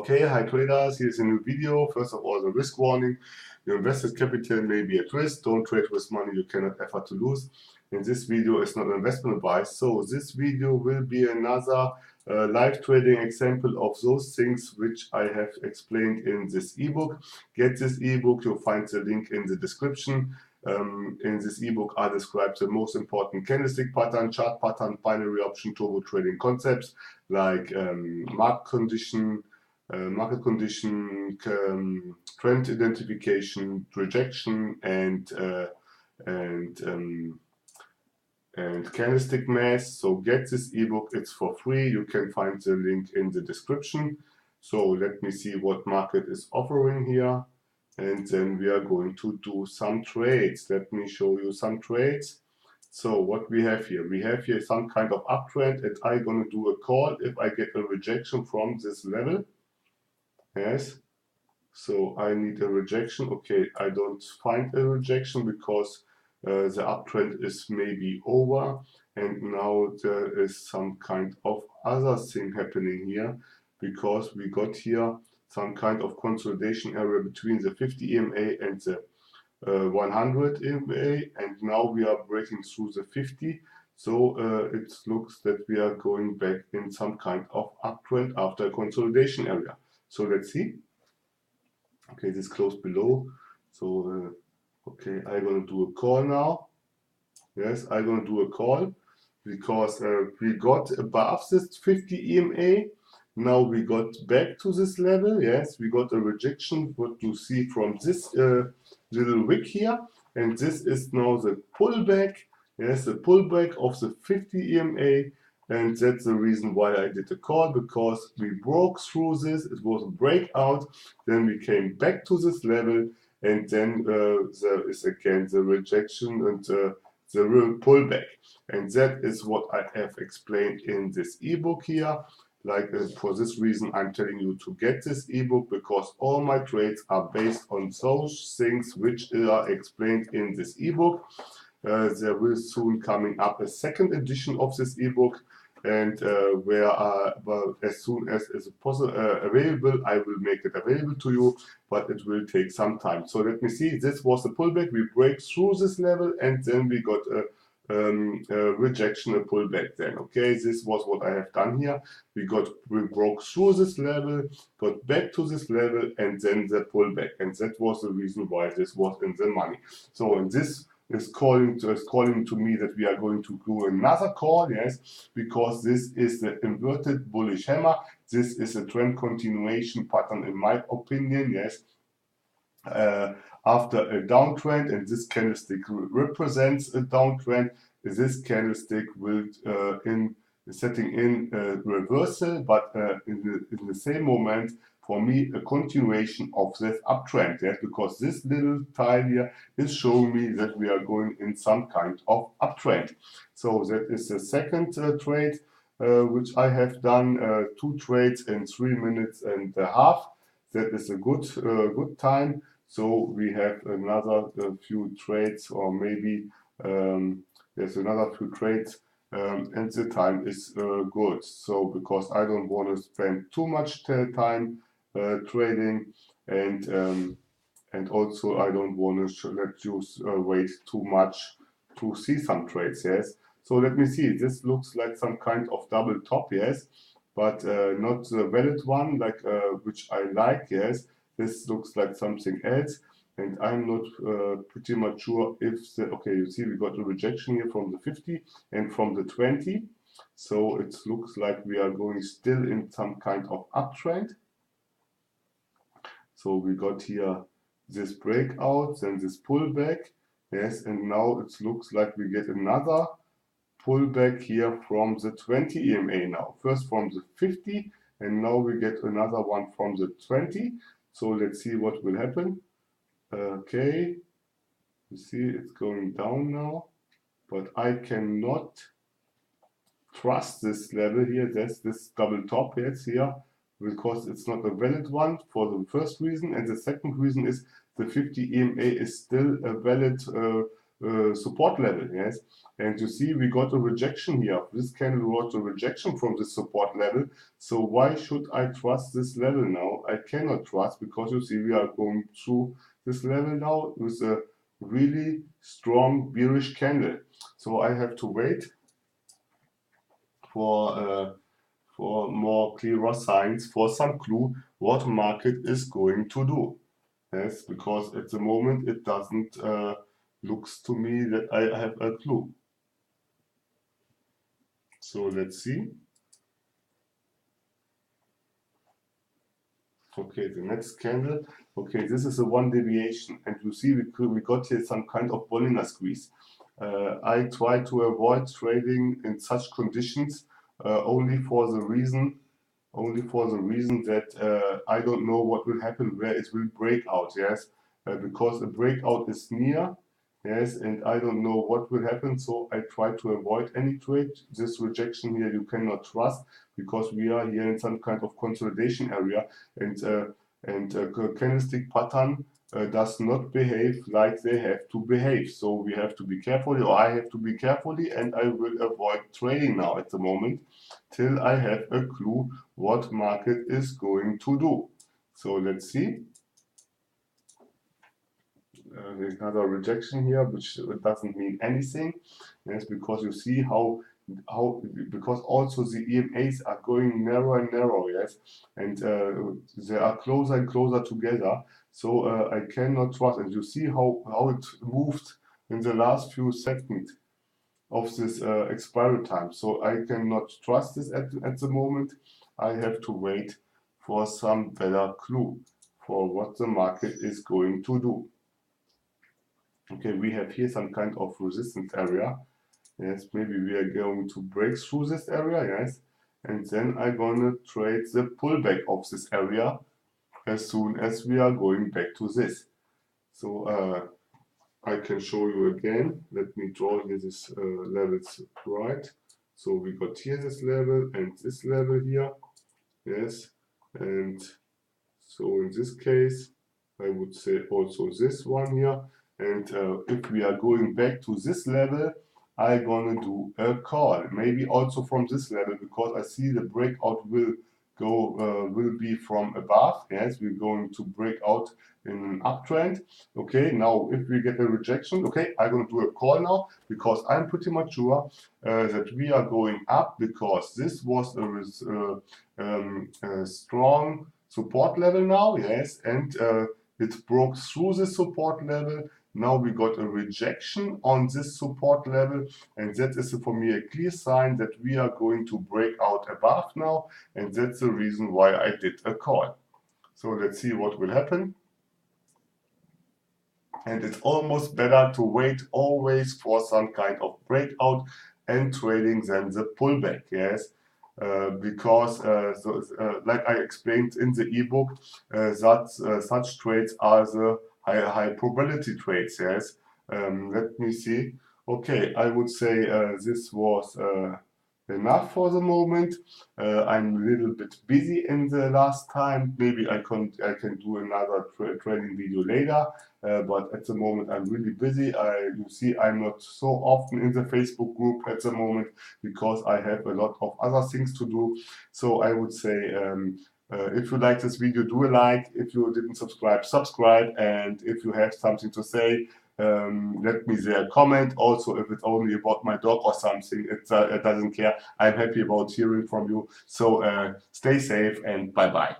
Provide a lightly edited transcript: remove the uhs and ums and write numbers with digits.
Okay, hi traders, here's a new video. First of all, the risk warning. Your invested capital may be at risk. Don't trade with money you cannot afford to lose. And this video is not investment advice. So this video will be another live trading example of those things which I have explained in this ebook. Get this ebook, you'll find the link in the description. In this ebook I describe the most important candlestick pattern, chart pattern, binary option, turbo trading concepts like market condition, trend identification, rejection, and candlestick math. So get this ebook, it's for free. You can find the link in the description. So let me see what market is offering here, and then we are going to do some trades. Let me show you some trades. So what we have here some kind of uptrend, and I'm gonna do a call if I get a rejection from this level. Yes, so I need a rejection. Okay, I don't find a rejection because the uptrend is maybe over, and now there is some kind of other thing happening here, because we got here some kind of consolidation area between the 50 EMA and the 100 EMA, and now we are breaking through the 50. So it looks that we are going back in some kind of uptrend after a consolidation area. So let's see. Okay, this closed below. So okay, I'm gonna do a call now. Yes, I'm gonna do a call because we got above this 50 EMA. Now we got back to this level. Yes, we got a rejection. What you see from this little wick here, and this is now the pullback. Yes, the pullback of the 50 EMA. And that's the reason why I did the call, because we broke through this. It was a breakout. Then we came back to this level, and then there is again the rejection and the real pullback. And that is what I have explained in this ebook here. Like for this reason, I'm telling you to get this ebook, because all my trades are based on those things which are explained in this ebook. There will soon coming up a second edition of this ebook, and well, as soon as it's available, I will make it available to you, but it will take some time. So let me see. This was the pullback. We break through this level, and then we got a rejection, a pullback. Then okay, this was what I have done here. We broke through this level, got back to this level, and then the pullback, and that was the reason why this was in the money. So in this is calling to me that we are going to do another call, yes, because this is the inverted bullish hammer. This is a trend continuation pattern, in my opinion, yes. After a downtrend, and this candlestick represents a downtrend, this candlestick will setting in a reversal, but in the same moment, for me, a continuation of this uptrend, yes, because this little tile here is showing me that we are going in some kind of uptrend. So that is the second trade which I have done, 2 trades in 3 minutes and a half. That is a good time. So we have another few trades, or maybe there's another few trades, and the time is good. So because I don't want to spend too much time trading, and also I don't want to let you wait too much to see some trades. Yes. So let me see. This looks like some kind of double top. Yes, but not the valid one, like which I like. Yes. This looks like something else, and I'm not pretty much sure if the, okay, you see we got a rejection here from the 50 and from the 20, so it looks like we are going still in some kind of uptrend. So we got here this breakout, then this pullback, yes, and now it looks like we get another pullback here from the 20 EMA now. First from the 50, and now we get another one from the 20. So let's see what will happen. Okay, you see it's going down now, but I cannot trust this level here. There's this double top here, because it's not a valid one, for the first reason, and the second reason is the 50 EMA is still a valid support level, yes. And you see we got a rejection here. This candle got a rejection from this support level. So why should I trust this level now? I cannot trust, because you see we are going through this level now with a really strong bearish candle. So I have to wait for more clearer signs, for some clue what market is going to do. Yes, because at the moment it doesn't looks to me that I have a clue. So let's see. Okay, the next candle. Okay, this is a one deviation, and you see we got here some kind of Bollinger squeeze. I try to avoid trading in such conditions only for the reason that I don't know what will happen, where it will break out. Yes, because a breakout is near. Yes, and I don't know what will happen, so I try to avoid any trade. This rejection here you cannot trust, because we are here in some kind of consolidation area, and candlestick pattern does not behave like they have to behave. So we have to be careful, or I have to be carefully, and I will avoid trading now at the moment till I have a clue what market is going to do. So let's see. Another rejection here, which doesn't mean anything. Yes, because you see how because also the EMAs are going narrower and narrower. Yes, and they are closer and closer together. So I cannot trust. And you see how it moved in the last few seconds of this expiry time. So I cannot trust this at the moment. I have to wait for some better clue for what the market is going to do. Okay, we have here some kind of resistance area. Yes, maybe we are going to break through this area, yes. And then I'm gonna trade the pullback of this area as soon as we are going back to this. So I can show you again. Let me draw here this levels right. So we got here this level and this level here. Yes, and so in this case, I would say also this one here. And if we are going back to this level, I'm gonna do a call. Maybe also from this level, because I see the breakout will be from above. Yes, we're going to break out in an uptrend. Okay, now if we get a rejection, okay, I'm gonna do a call now, because I'm pretty much sure that we are going up, because this was a strong support level now, yes, and it broke through the support level. Now we got a rejection on this support level, and that is for me a clear sign that we are going to break out above now, and that's the reason why I did a call. So let's see what will happen. And it's almost better to wait always for some kind of breakout and trading than the pullback, yes. Because like I explained in the ebook, such trades are the high probability trades. Yes. Let me see. Okay, I would say this was enough for the moment. I'm a little bit busy in the last time. Maybe I can do another trading video later. But at the moment I'm really busy. You see, I'm not so often in the Facebook group at the moment, because I have a lot of other things to do. So I would say, if you like this video, do a like. If you didn't subscribe, subscribe. And if you have something to say, let me there comment. Also, if it's only about my dog or something, it doesn't care. I'm happy about hearing from you. So stay safe and bye bye.